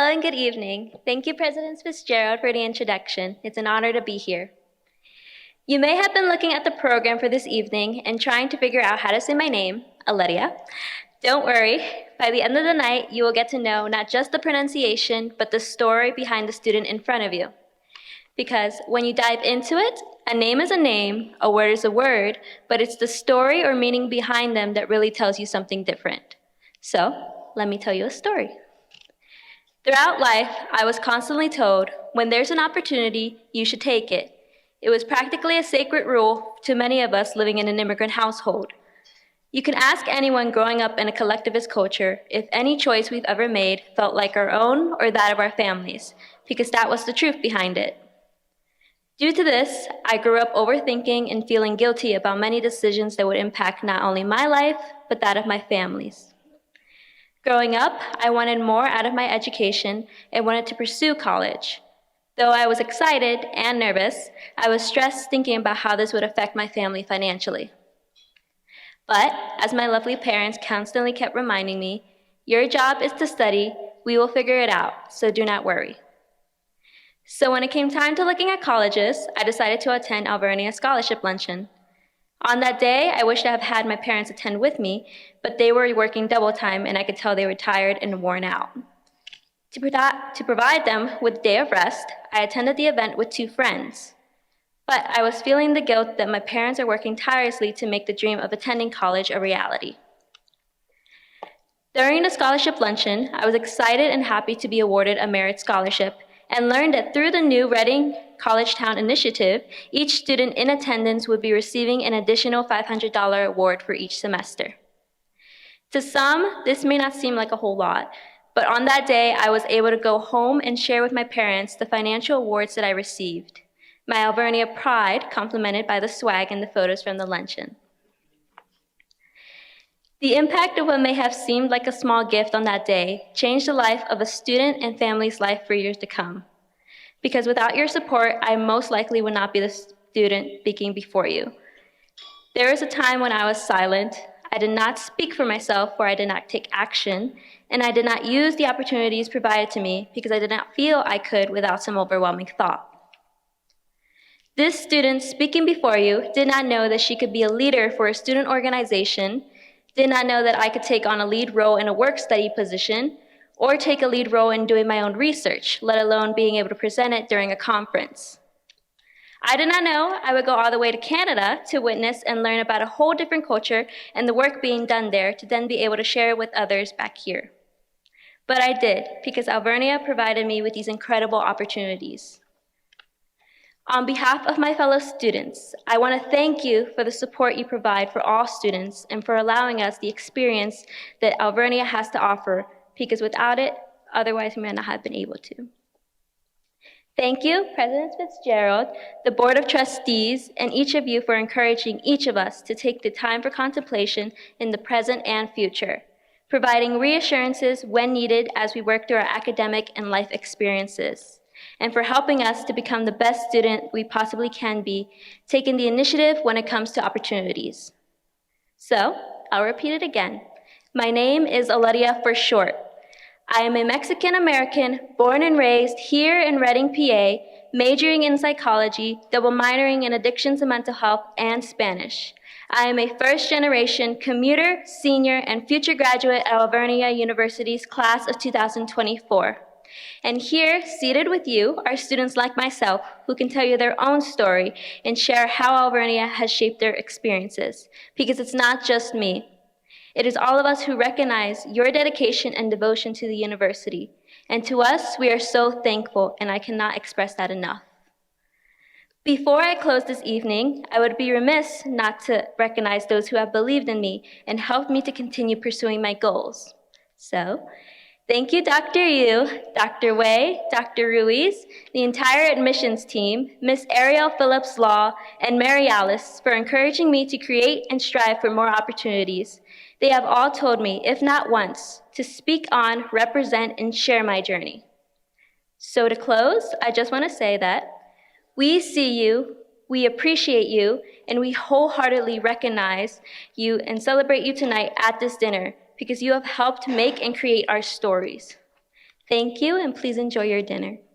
and good evening. Thank you, President Fitzgerald, for the introduction. It's an honor to be here. You may have been looking at the program for this evening and trying to figure out how to say my name, Alettya. Don't worry, by the end of the night, you will get to know not just the pronunciation, but the story behind the student in front of you. Because when you dive into it, a name is a name, a word is a word, but it's the story or meaning behind them that really tells you something different. So, let me tell you a story. Throughout life, I was constantly told, when there's an opportunity, you should take it. It was practically a sacred rule to many of us living in an immigrant household. You can ask anyone growing up in a collectivist culture if any choice we've ever made felt like our own or that of our families, because that was the truth behind it. Due to this, I grew up overthinking and feeling guilty about many decisions that would impact not only my life, but that of my family's. Growing up, I wanted more out of my education and wanted to pursue college. Though I was excited and nervous, I was stressed thinking about how this would affect my family financially. But as my lovely parents constantly kept reminding me, your job is to study, we will figure it out, so do not worry. So when it came time to looking at colleges, I decided to attend Alvernia Scholarship Luncheon. On that day, I wished I had had my parents attend with me, but they were working double time and I could tell they were tired and worn out. To provide them with a day of rest, I attended the event with 2 friends. But I was feeling the guilt that my parents are working tirelessly to make the dream of attending college a reality. During the scholarship luncheon, I was excited and happy to be awarded a merit scholarship and learned that through the new Reading College Town initiative, each student in attendance would be receiving an additional $500 award for each semester. To some, this may not seem like a whole lot, but on that day, I was able to go home and share with my parents the financial awards that I received. My Alvernia pride complemented by the swag and the photos from the luncheon. The impact of what may have seemed like a small gift on that day changed the life of a student and family's life for years to come. Because without your support, I most likely would not be the student speaking before you. There was a time when I was silent. I did not speak for myself, or I did not take action, and I did not use the opportunities provided to me because I did not feel I could without some overwhelming thought. This student speaking before you did not know that she could be a leader for a student organization, did not know that I could take on a lead role in a work study position, or take a lead role in doing my own research, let alone being able to present it during a conference. I did not know I would go all the way to Canada to witness and learn about a whole different culture and the work being done there to then be able to share it with others back here. But I did, because Alvernia provided me with these incredible opportunities. On behalf of my fellow students, I want to thank you for the support you provide for all students and for allowing us the experience that Alvernia has to offer, because without it, otherwise we might not have been able to. Thank you, President Fitzgerald, the Board of Trustees, and each of you for encouraging each of us to take the time for contemplation in the present and future, providing reassurances when needed as we work through our academic and life experiences, and for helping us to become the best student we possibly can be, taking the initiative when it comes to opportunities. So, I'll repeat it again. My name is Alettya for short. I am a Mexican-American born and raised here in Reading, PA, majoring in psychology, double minoring in addictions and mental health, and Spanish. I am a first-generation commuter, senior, and future graduate at Alvernia University's class of 2024. And here, seated with you, are students like myself who can tell you their own story and share how Alvernia has shaped their experiences, because it's not just me. It is all of us who recognize your dedication and devotion to the university. And to us, we are so thankful, and I cannot express that enough. Before I close this evening, I would be remiss not to recognize those who have believed in me and helped me to continue pursuing my goals. So, thank you, Dr. Yu, Dr. Wei, Dr. Ruiz, the entire admissions team, Ms. Ariel Phillips-Law, and Mary Alice for encouraging me to create and strive for more opportunities. They have all told me, if not once, to speak on, represent, and share my journey. So to close, I just want to say that we see you, we appreciate you, and we wholeheartedly recognize you and celebrate you tonight at this dinner because you have helped make and create our stories. Thank you, and please enjoy your dinner.